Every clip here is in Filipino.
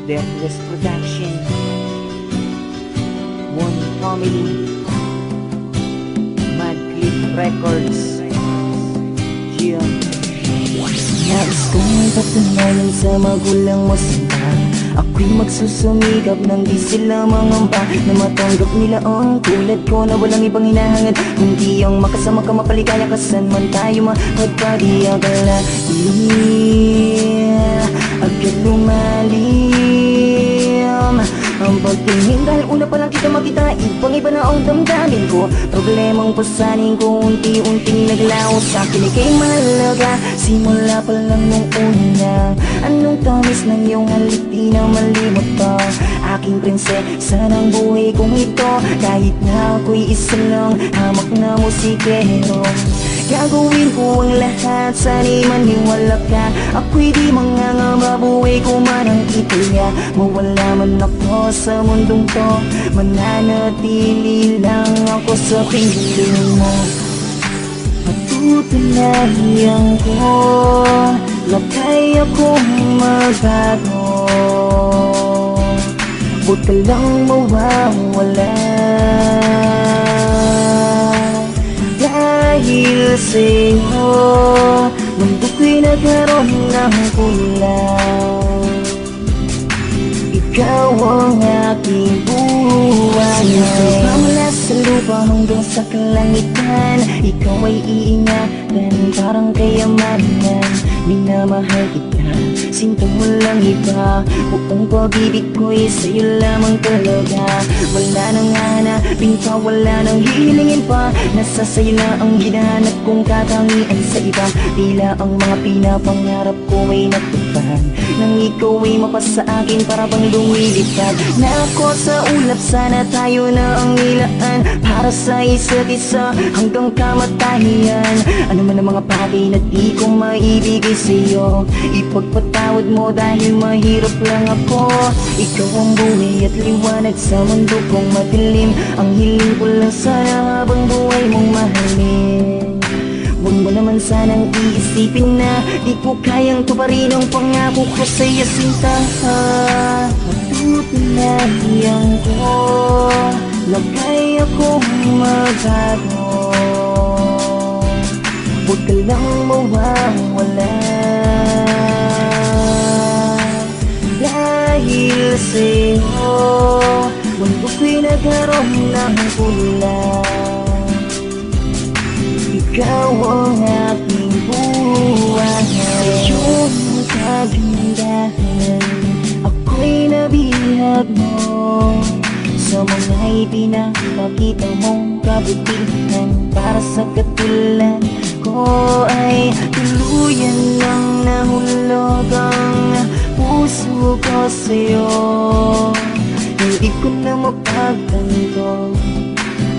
Deathless Production, One Family, Mad Clip Records. Yeah. Nais kong ipatunayan sa magulang mo sila. Ako'y magsusumikap nang di sila mangamba na matanggap nila ang tulad ko na walang ibang hinahangad kundi ang makasama ka, mapaligaya ka saan man tayo makapag-iagala. Agad lumalim ang pagtingin dahil una pa lang kita makita, ibang iba na ang damdamin ko. Problemang pasanin ko unti-unting naglaho sa akin, ika'y mahalaga simula pa lang nung una. Anong tamis ng iyong halik, di na malimot pa. Aking prinsesa ng buhay kong ito, kahit na ako'y isa lang hamak na musikero. Gagawin ko ang lahat, sana'y maniwala ka. Ako'y di mangangamba, buhay ko man ang itaya. Mawala man ako sa mundong to, mananatili lang ako sa piling mo. Patutunayan ko na kaya kong magbago. Huwag ka lang mawawala, dahil sa'yo mundo ko'y nagkaroon ng kulang. Ikaw ang aking buhay, mula sa lupa hanggang sa kalangitan. Ikaw ay iingatan parang kayamanan. Minamahal kita, sinta mo lang iba. Buong pag-ibig ko'y sa'yo lamang talaga. Wala nang hanapin pa, wala nang hihilingin pa. Nasa sa'yo na ang hinahanap kong katangian sa iba. Tila ang mga pinapangarap ko ay natupad nang ikaw ay mapasa akin para bang lumilipad na ako sa ulap. Sana tayo na ang ilaan para sa isa't isa hanggang kamatayan. Ano man ang mga bagay na di ko maibigay sa'yo, ipagpatawad mo dahil mahirap lang ako. Ikaw ang buhay at liwanag sa mundo kong madilim. Ang hiling ko lang sana habang buhay mong mahalin. Huwag mo naman sanang iisipin na di ko kayang tuparin ang pangako ko sa'yo, sinta. Patutunayan ko na kaya kong magbago. Huwag ka lang mawawala, dahil sa'yo mundo ko'y nagkaroon ng kulang. Ikaw ang aking buhay, iyong kagandahan ako'y nabihag mo. Sa mga ipinapakita mong kabutihan, para sa katulad ko ay tuluyan lang nahulog ang puso ko sa'yo. Hindi ko na mapagtanto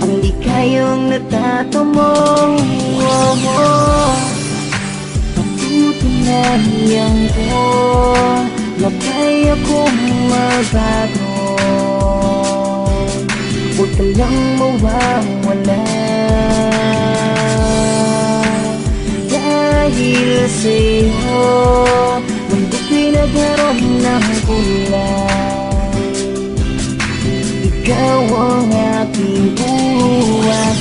ang likayong natatamong. Patutunayan ko na kaya kong magbago. Huwag ka lang mawawala, dahil sa'yo mundo ko'y nagkaroon ng kulang. Ikaw ang aking buhay,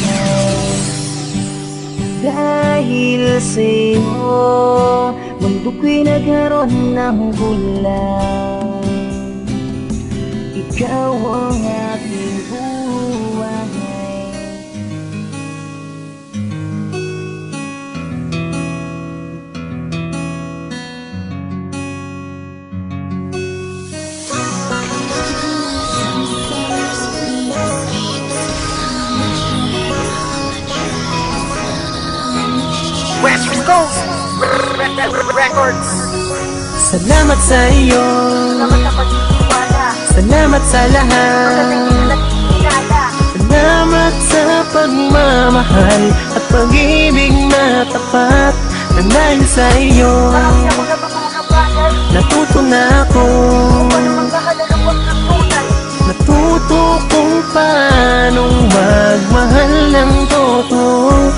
dahil sa'yo mundo ko'y nagkaroon ng kulang. Ikaw ang aking buhay. West Coast Records. Salamat sa iyo, Salamat sa pagtitiwala, salamat sa lahat. pagdating at kilala. Salamat sa pagmamahal at pag-ibig na tapat. Na dahil sa iyo Marami akong natutunang bagay, natuto na ako. paano magkahalaga wag ng tunay. Natuto kung paanong magmahal ng totoo.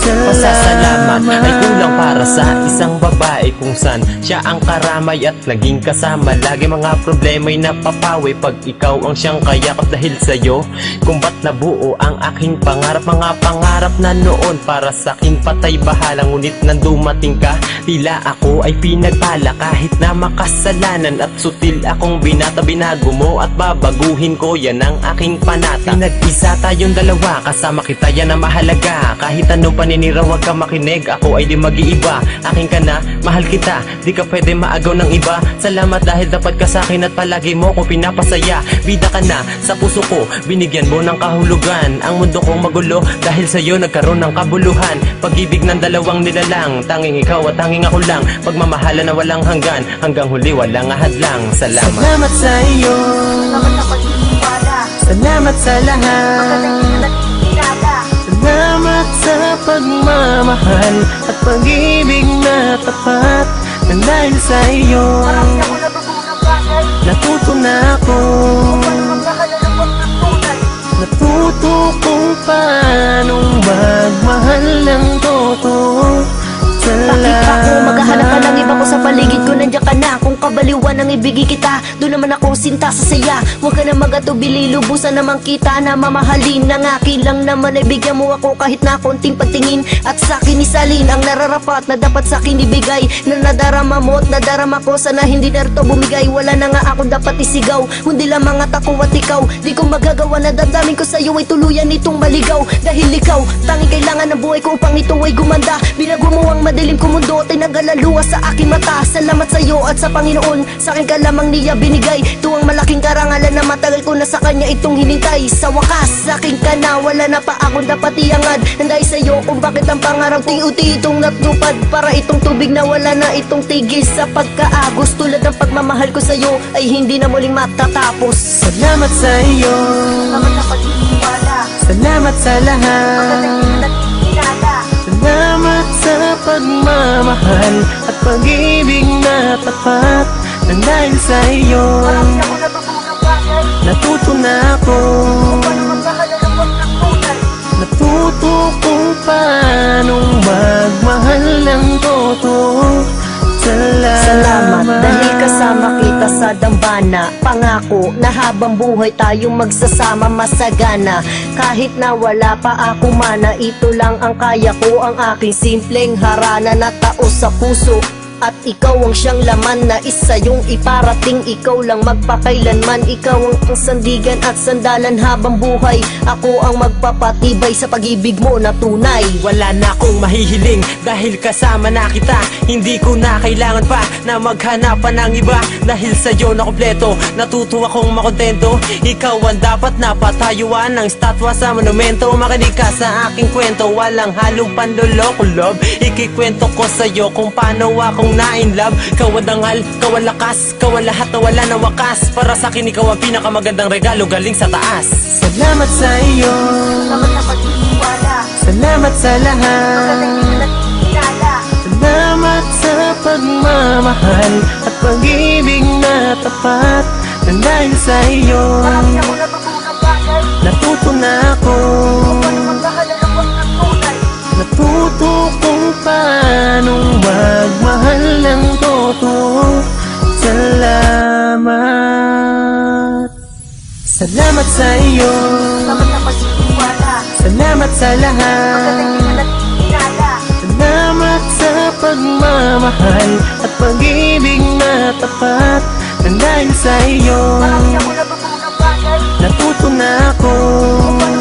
Pasasalamat naman ay kulang para sa isang babae kung saan siya ang karamay at naging kasama. Lagi mga problema'y napapawi pag ikaw ang siyang kayakap. Dahil sa'yo kung ba't nabuo ang aking pangarap. Mga pangarap na noon para sa'king patay bahala. Ngunit nang dumating ka, tila ako ay pinagpala. Kahit na makasalanan at sutil akong binata, binago mo at babaguhin ko, yan ang aking panata. Pinag-isa tayong dalawa, kasama kita yan ang mahalaga. Kahit anong paninira huwag ka makinig, ako ay di mag-iiba. Aking ka na, mahal kita, di ka pwede maagaw ng iba. Salamat dahil dapat ka sa'kin at palagi mo ko pinapasaya. Bida ka na sa puso ko, binigyan mo ng kahulugan. Ang mundo kong magulo, dahil sa'yo nagkaroon ng kabuluhan. Pag-ibig ng dalawang nilalang, tanging ikaw at tanging ako lang. Pagmamahala na walang hanggan, hanggang huli walang ahadlang. Salamat sa iyo, Salamat sa pagtitiwala. salamat sa lahat. Magaling ka nagtitinala. Salamat sa pagmamahal at pag-ibig na tapat. Nang dahil sa iyo, Marami ako natutunang bagay. natuto na ako. Paano magkakalalakwang ng tunay? Natuto kung paano magmahal ng totoo. Bakit ako maghahanap ka ng iba ko sa paligid ko, nandiyan ka na. Kung kabaliwan ang ibigay kita, doon naman ako sinta sa saya. Huwag ka na magatubili, lubusan naman kita na mamahalin. Ang akin lang naman ay bigyan mo ako kahit na konting pagtingin. At sa akin isalin ang nararapat na dapat sa akin ibigay. Na nadarama mo at nadarama ko, sana hindi narito bumigay. Wala na nga ako dapat isigaw, kundi lang mga tako at ikaw. Di ko magagawa na damdamin ko sa'yo ay tuluyan itong maligaw. Dahil ikaw, tanging kailangan ng buhay ko upang ito ay gumanda. Binago mo ang madilim ko mundo, tinagal ang luha sa aking mata. Salamat sa iyo at sa Panginoon, sa akin ka lamang niya binigay. Ito ang malaking karangalan na matagal ko na sa kanya itong hinintay. Sa wakas, sa akin ka na, wala na pa akong dapat iangad. Dahil sa iyo kung bakit ang pangarap ting-uti itong natupad. Para itong tubig na wala na itong tigil sa pagkaagos. Tulad ng pagmamahal ko sa iyo ay hindi na muling matatapos. Salamat sa iyo, Salamat sa pagtitiwala. salamat sa lahat. Magaling ka nagtitinala. Salamat sa pagmamahal at pag-ibig na tapat. Nang dahil sa iyo, Marami ako natutunang bagay. natuto na ako. Paano magkakalalakwang ng tunay? Natuto kung paano magmahal ng totoo. Salamat dahil kasama kita sa dambana. Pangako na habang buhay tayong magsasama masagana. Kahit na wala pa ako mana, ito lang ang kaya ko. Ang aking simpleng harana na tao sa puso. At ikaw ang siyang laman na isa yung iparating. Ikaw lang magpakailanman. Ikaw ang sandigan at sandalan habang buhay. Ako ang magpapatibay sa pag-ibig mo na tunay. Wala na akong mahihiling dahil kasama na kita. Hindi ko na kailangan pa na maghanapan ng iba. Dahil sa'yo na kompleto, natuto akong makontento. Ikaw ang dapat na patayuan ng statwa sa monumento. Makinig ka sa aking kwento, walang halong panloloko love. Ikikwento ko sa'yo kung paano akong na-in love. Ikaw ang dangal, ikaw ang lakas, ikaw ang lahat na wala na wakas. Para sa'kin ikaw ang pinakamagandang regalo galing sa taas. Salamat sa iyo, Salamat sa pagtitiwala. salamat sa lahat. Magaling ka nagtitinala. Salamat sa pagmamahal at pag-ibig na tapat. Nang dahil sa iyo, Marami ako natutunang bagay. natuto na ako. Paano magkakalalakwang ng tunay? Natuto kung paano magmahal ng totoo. Salamat. Salamat sa iyo, Salamat sa pagtitiwala. salamat sa lahat. Magaling ka nagtitinala. Salamat sa pagmamahal at pag-ibig na tapat. Nang dahil sa iyo, Marami ako natutunang bagay. natuto na ako. Paano